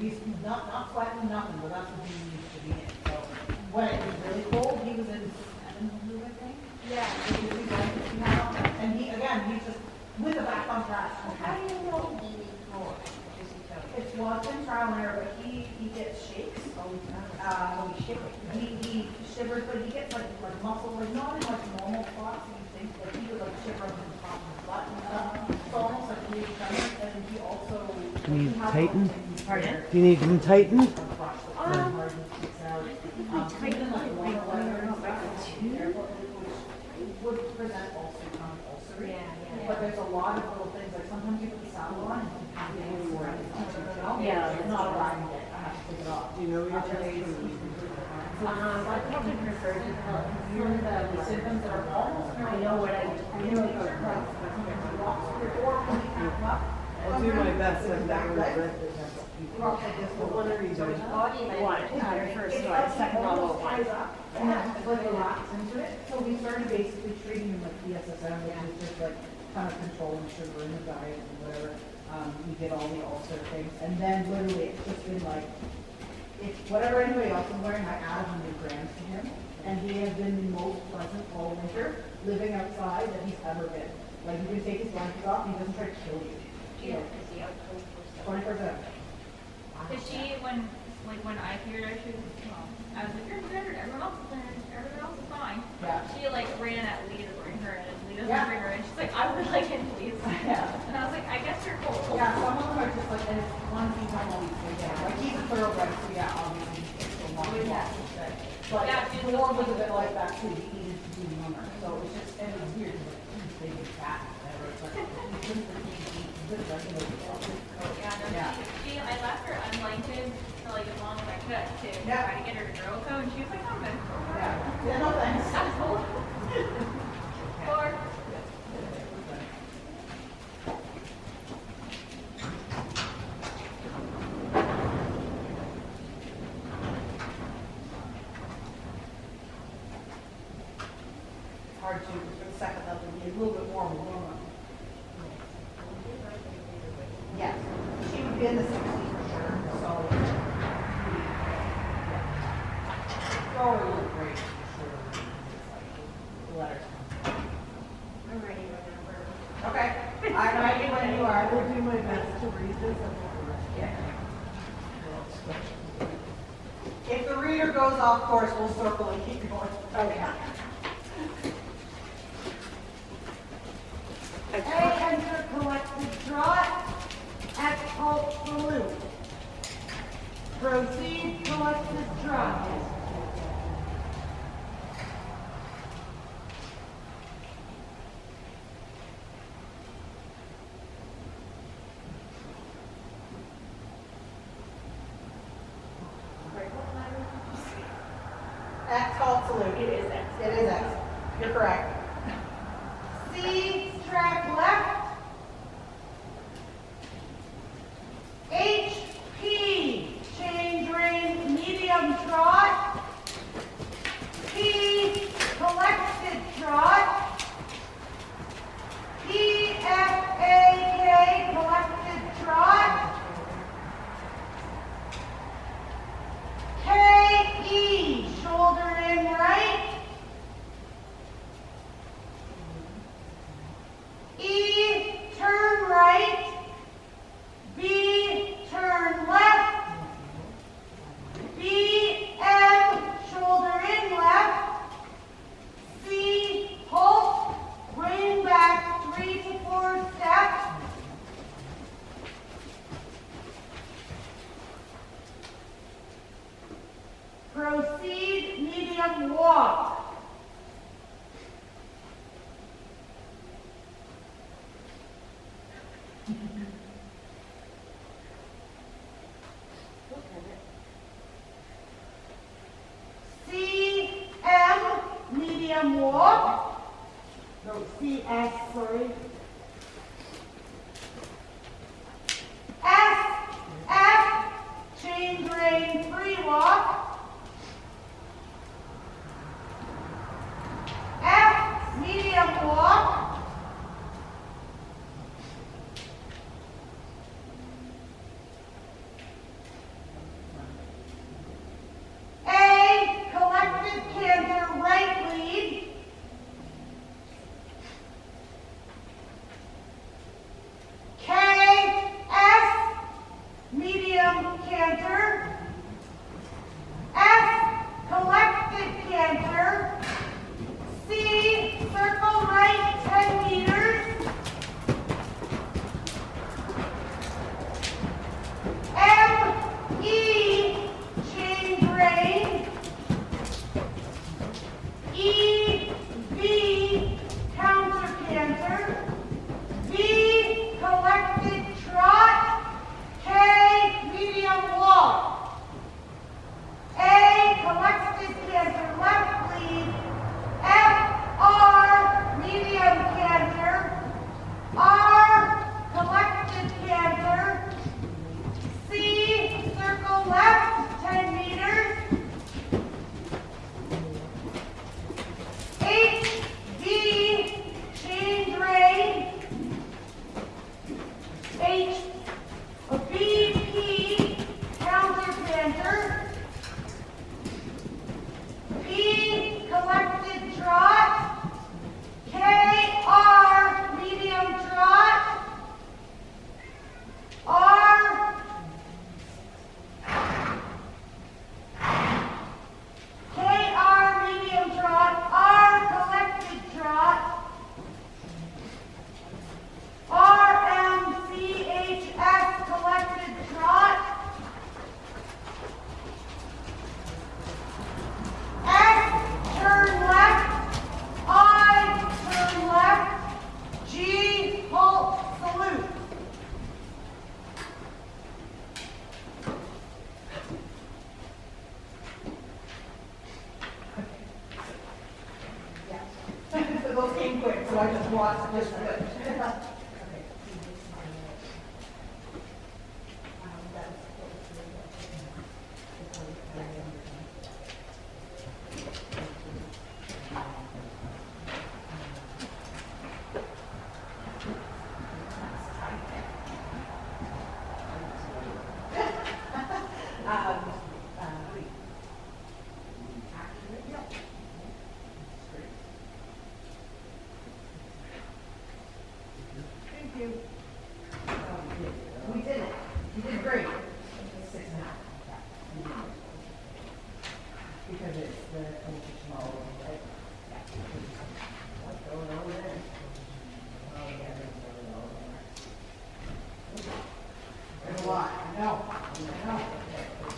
he's not sweating, nothing, but that's what he needs to be in. So when it was really cold, he was in 700, I think. Yeah. And he's just with a back on track. How do you know he needs more? It's been trial and error, but he gets shakes. He shivers, but he gets like muscle, like not in like normal spots. You think like he would like shiver up in the top of his butt and stuff. It's almost like really tremors, and he also. Can you tighten? Pardon? Do you need them tightened? Would present also compulsory. Yeah. But there's a lot of little things, like sometimes you put the saddle on and you can't Yeah. it's not a riding it, I have to take it off. Do you know your taste? I probably prefer to tell The symptoms that are almost. I know what I do. I'll do my best. I've never read this. What one are you doing? One, your first one, second one, one. Yeah, it's like relax into it. So we started basically treating him like PSSM, which is just like kind of controlling sugar in the diet and whatever. We did all the ulcer things. And then literally it's just been like, if whatever anybody else is wearing, I added 100 grams to him. And he has been the most pleasant all winter living outside that he's ever been. Like you can take his blankets off, he doesn't try to kill you. Yeah. 24/7. Because when I figured out she was, I was like, you're good, everyone else is fine. Yeah. She like ran at Lee to bring her in, and Lee doesn't Yeah. bring her in. She's like, I would like in, please. Yeah. And I was like, I guess you're cold. Yeah, some of them are just like, and it's one thing I'm always thinking, like he's a thoroughbred, so yeah, obviously he takes a long walk to say. But Yeah, dude, War was a bit like that too, he needed to be younger, so it's just, and it was weird, because like, he's big and fat and whatever, it's like, he couldn't eat good regular stuff. Yeah, no, Yeah. I left her unlighted for like as long as I could to Yeah. try to get her to grow a coat, and she was like, I'm good. Yeah, no thanks. I was cold. Or, Hard to, for the second level, be a little bit more warm. Yes, she would be in the 60s for sure, so. Oh, it looked great, for sure. Let her. I'm ready whenever. Okay, I'm ready when you are. I will do my best to read this. Yeah. If the reader goes off course, we'll circle and keep going. Okay. A enter collected draught at Pulp Salute. Proceed collected draught. X called salute. It is X. It is X. You're correct. C strap left. HP chain drain medium trot. P collected trot. PFAK collected trot. KE shoulder in right. E turn right. B turn left. BM shoulder in left. C halt. Bring back 3 to 4 steps. Proceed medium walk. CM medium walk. No, CS, sorry. F chain drain free walk. F medium walk. I just watched this good. Thank you. We did it. You did great. 6.5. Because it's the competition all over, right? What's going on there? There's a lot. I know. It was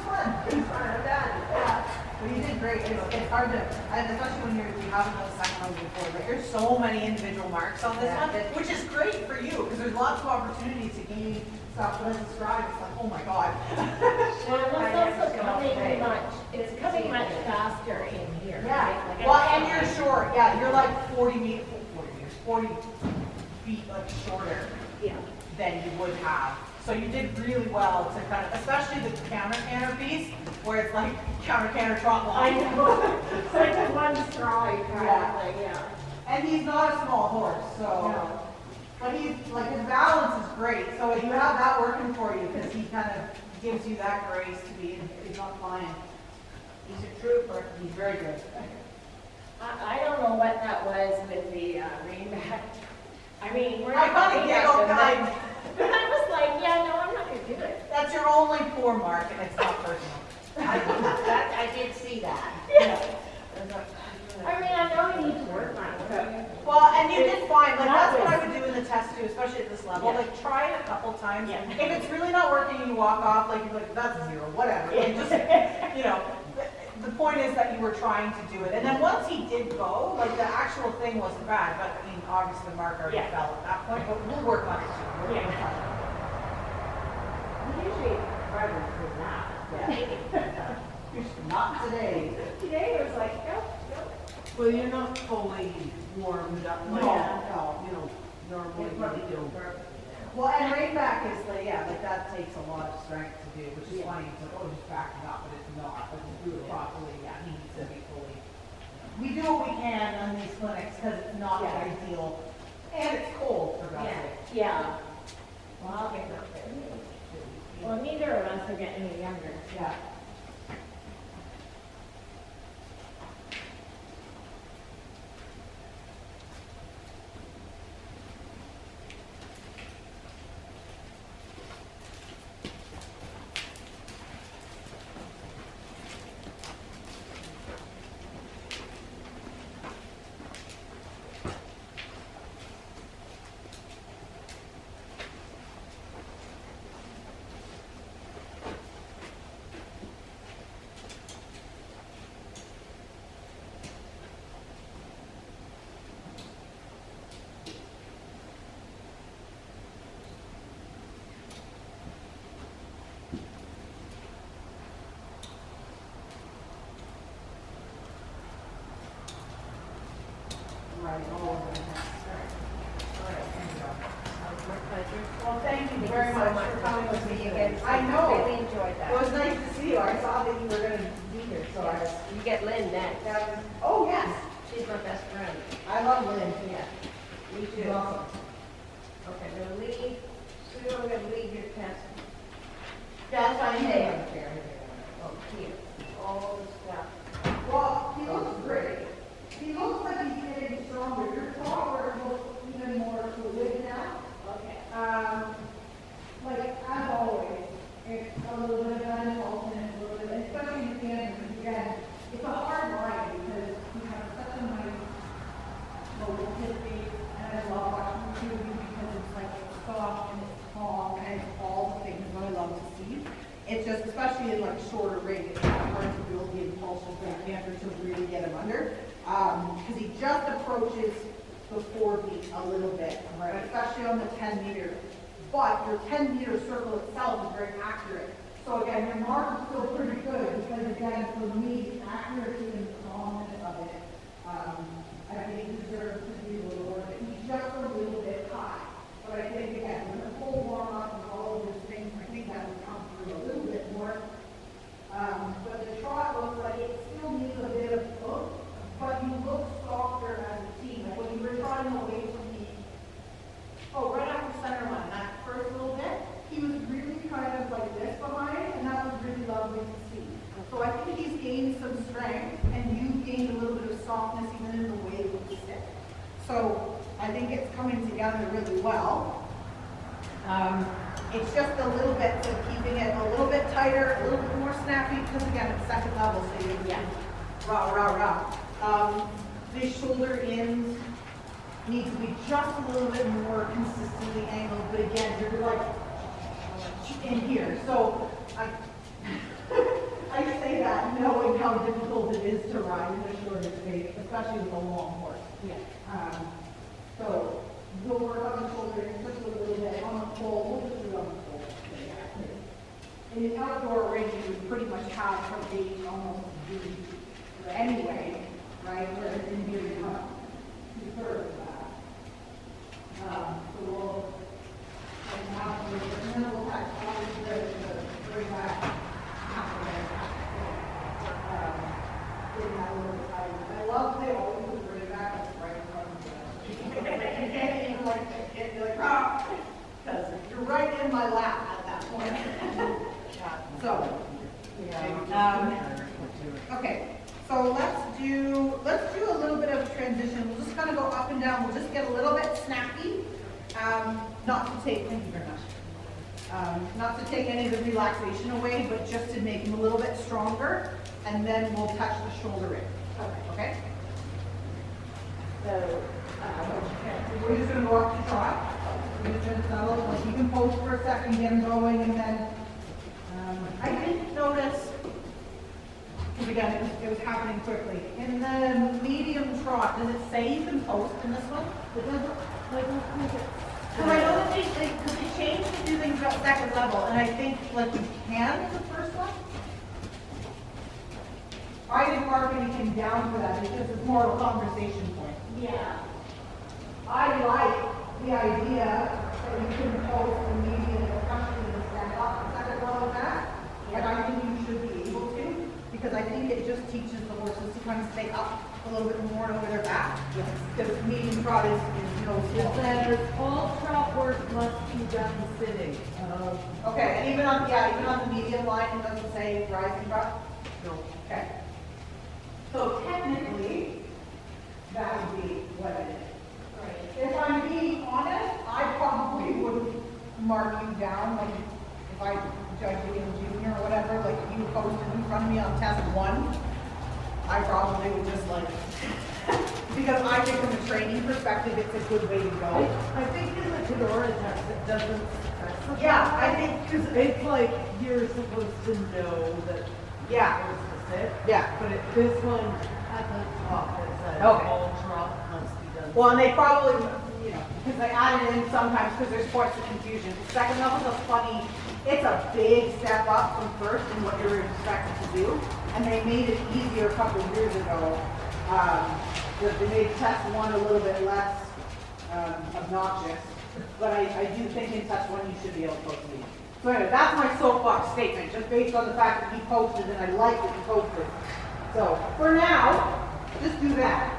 fun. It was fun. I'm done. Yeah. But you did great. It's hard to, and especially when you haven't done the second one before, but there's so many individual marks on this Yeah. one, which is great for you, because there's lots of opportunities to gain stuff, but as a scribe, it's like, oh my God. Well, it's also coming much, it's coming much faster in here. right? Yeah, Like, well, I- and you're short, yeah, you're like 40 feet like shorter Yeah. than you would have. So you did really well to kind of, especially the counter canter piece, where it's like counter canter trot I line. know, it's like one stride kind Yeah. of thing, yeah. And he's not a small horse, so, No. but he's, like, his balance is great, so you have that working for you, because he kind of gives you that grace to be, he's not flying. He's a trooper. He's very good. I don't know what that was with the rainback. I mean, we're I not kinda looking giggled, at them, guys. but I was like, yeah, no, I'm not gonna do it. That's your only poor mark, and it's not personal. I did see that. Yeah. I mean, I know you need to work on it, but. Well, and you did fine, like, That that's what was- I would do in the test too, especially at this level, Yeah. like, try it a couple times. Yeah. If it's really not working and you walk off, like, you're like, that's a 0, whatever, like, just, you know, the point is that you were trying to do it, and then once he did go, like, the actual thing wasn't bad, but, I mean, obviously the mark already Yeah. fell at that point, but we'll work on it too. We'll Yeah. work on it. Usually harder for that. Yeah. Not today. Today it was like, nope, nope. Well, you're not fully warmed up like, No. you know, normally you do. Well, and rainback is like, yeah, like that takes a lot of strength to do, which is Yeah. funny, it's like, oh, just back it up, but it's not, but to do it properly, yeah, he needs to be fully. We do what we can on these clinics, cause it's not Yeah. ideal, and it's cold, for God's sake. Yeah. Well, I'll get up there. Well, neither of us are getting any younger. Yeah. Right, all over the next. All right, thank you. My pleasure. Well, thank you Thank very you so much much for for coming with coming me with again. me. I know. I really enjoyed that. It was nice to see you. I saw that you were gonna be here, so I was. You get Lynn next. Oh, yes. She's my best friend. I love Lynn. Yeah. Me She's too. awesome. Okay, now leave, Sue, I'm gonna leave your test. That's what I'm saying. Oh, here, all the stuff. Well, he looks great. He looks like he's getting stronger. Your collar looks even more fluid now. Okay. Like, as always, it's a little bit of an alternate, a little bit, especially in the end, because again, it's a hard line because you have such a nice mobility, and I love watching you because it's like it's soft and it's calm and it's all the things that I love to see. It's just, especially in like shorter ring, it's hard to build the impulsion for the camper to really get him under. Because he just approaches the 4 beat a little bit, especially on the 10 meter. But your 10 meter circle itself is very accurate. So again, your mark is still pretty good because again, for me, the accuracy and calmness of it I think he deserves to be a little more, he's just a little bit high. But I think again, with the full warm up and all of those things, I think that would come through a little bit more. But the trot looks like it still needs a bit of oomph, but you look softer as a team. Like when you were trotting away from the, right after center line, that first little bit, he was really kind of like this behind, and that was really lovely to see. So I think he's gained some strength, and you've gained a little bit of softness even in the way you sit. So I think it's coming together really well. It's just a little bit of keeping it a little bit tighter, a little bit more snappy, because again, it's second level, so you rah. The shoulder ends need to be just a little bit more consistently angled, but again, you're like in here. So I say that knowing how difficult it is to ride in a shorter space, especially with a long horse. Yeah. So we'll work on the shoulder just a little bit on the pole. We'll just do it on the pole. In the outdoor ring, you would pretty much have her gauge almost anyway, right? Whereas in here, you're not two-thirds of that. So we'll, and now, and then we'll have to bring back getting that a little bit tighter. I love they always would bring it back right in front of you. You can't even like, because you're right in my lap at that point. So, okay, so let's do a little bit of transition. We'll just kind of go up and down. We'll just get a little bit snappy. Not to take, thank you very much. Not to take any of the relaxation away, but just to make them a little bit stronger, and then we'll touch the shoulder in. Okay? So, we're just going to go up to trot. We're just going to settle, like you can pose for a second, get them going, and then I didn't notice, because again, it was happening quickly. In the medium trot, does it say you can post in this one? It doesn't, like, because I know that they changed to do things at second level, and I think, like, you can in the first one. I didn't mark anything down for that, because it's more of a conversation point. Yeah. I like the idea that you can post the medium, especially in the stand up, the second level of that. And I think you should be able to, because I think it just teaches the horses to kind of stay up a little bit more over their back. Because medium trot is no It says all trot work must be done sitting. okay, and even on the medium line, it doesn't say rising trot? No. Okay. So technically, that would be what it is. Right. If I'm being honest, I probably wouldn't mark you down, like, if I judge you in junior or whatever, like, if you posted in front of me on test 1, I probably would just like, because I think from a training perspective, it's a good way to go. I think in the Cadora test, it doesn't specify. Yeah, I think, Because it's like, you're supposed to know that yeah, you're supposed to sit. yeah. But this one, at the top, it says Okay. all trot must be done. Well, and they probably, because they added in sometimes because there's points of confusion. Second level's a funny, it's a big step up from first in what you're expected to do. And they made it easier a couple of years ago. They made test 1 a little bit less obnoxious. But I do think in test 1 you should be able to post these. So anyway, that's my soapbox statement, just based on the fact that he posted and I like that he posted. So for now, just do that.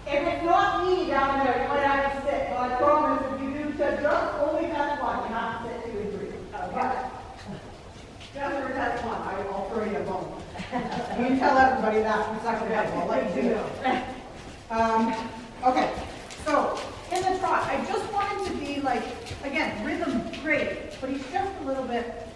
If it's not me down there, you might have to sit. But I promise if you do just only test 1, you have to sit 2 and 3. Okay? Just for test 1, I'll throw you a bone. You can tell everybody that from second level. I'll let you know. Okay, so in the trot, I just want him to be like, again, rhythm great, but he's just a little bit,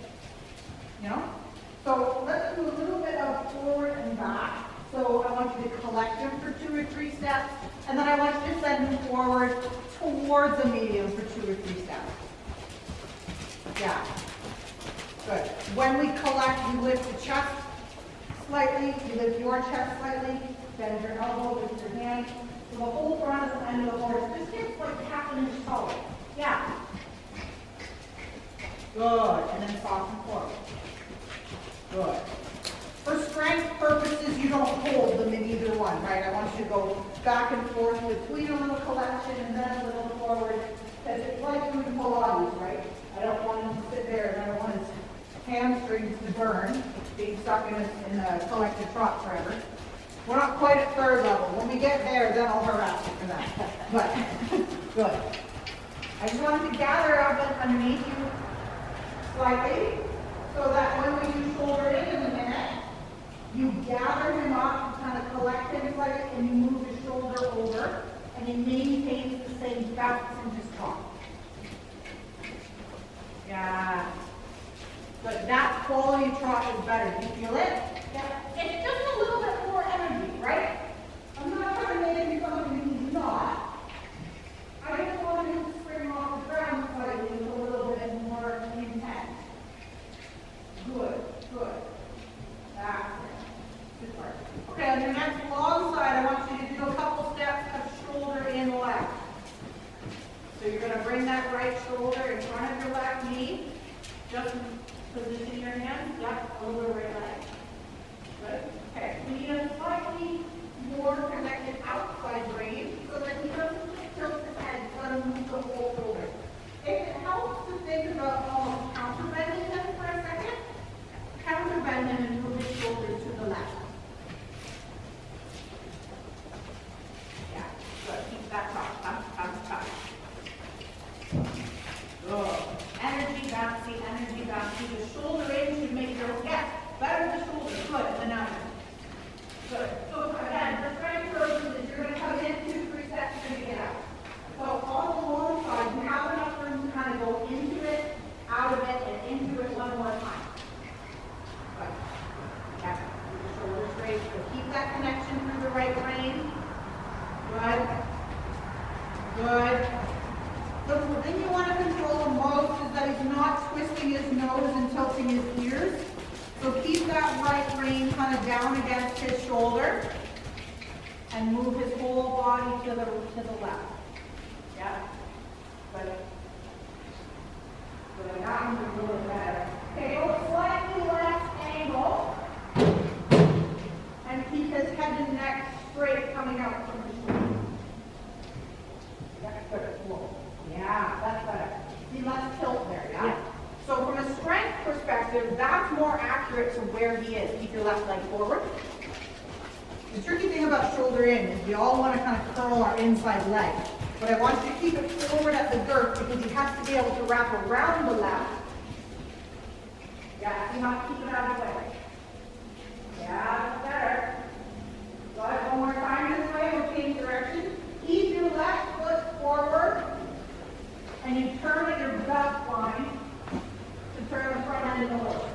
So let's do a little bit of forward and back. So I want you to collect him for 2 or 3 steps, and then I want you to send him forward towards a medium for 2 or 3 steps. Yeah. Good. When we collect, you lift the chest slightly, you lift your chest slightly, bend your elbow, lift your hand. So the whole front of the end of the horse just gets like half an inch taller. Yeah. Good. And then soften forward. Good. For strength, strength purposes, you don't hold them in either one, right? I want you to go back and forth between a little collection and then a little forward, because it's like doing Pilates, right? I don't want him to sit there, and I don't want his hamstrings to burn, being stuck in a collected trot forever. We're not quite at third level. When we get there, then I'll harass you for that. But, good. I just wanted to gather up underneath you slightly, so that when we do shoulder in a minute, you gather him up, kind of collect him slightly, and you move his shoulder over, and he maintains the same bounce in his trot. Yeah. But that quality trot is better. Do you feel it? Yeah. It's just a little bit more energy, right? I'm not trying to make him something he's not. I just want him to spring off the ground slightly with a little bit more intense. Good, good. That's it. Good part. Okay, on your next long side, I want you to do a couple steps of shoulder in left. So you're going to bring that right shoulder in front of your left knee. Just position your hands. Yep, over the right leg. Good. Okay, we need a slightly more connected outside brain so that he doesn't tilt his head, let him move the whole shoulder. If it helps to think about almost counterbending him for a second, counterbend him and move his shoulder to the left. Yeah, good. Keep that top, top. Good. Energy bouncy. The shoulder in should make your, yes, better the shoulder. Good, and now. Good. So again, for strength purposes, you're going to come in 2-3 steps to get out. So on the long side, you have enough room to kind of go into it, out of it, and into it one more time. Good. Yeah. Keep the shoulder straight. So keep that connection through the right brain. Good. Good. The thing you want to control the most is that he's not twisting his nose and tilting his ears. So keep that right rein kind of down against his shoulder and move his whole body to the left. Yeah. Good. Good. That one's a little better. Okay, go slightly left angle and keep his head and neck straight coming out from the shoulder. Yeah, good. Cool. Yeah, that's better. See, less tilt there, yeah? So from a strength perspective, that's more accurate to where he is. Keep your left leg forward. The tricky thing about shoulder in is we all want to kind of curl our inside leg. But I want you to keep it forward at the girth because he has to be able to wrap around the left. Yeah, see how keep it out of the way. Yeah, that's better. Good. One more time this way, we'll change direction. Keep your left foot forward. And you turn at your belt line to turn the front end of the horse.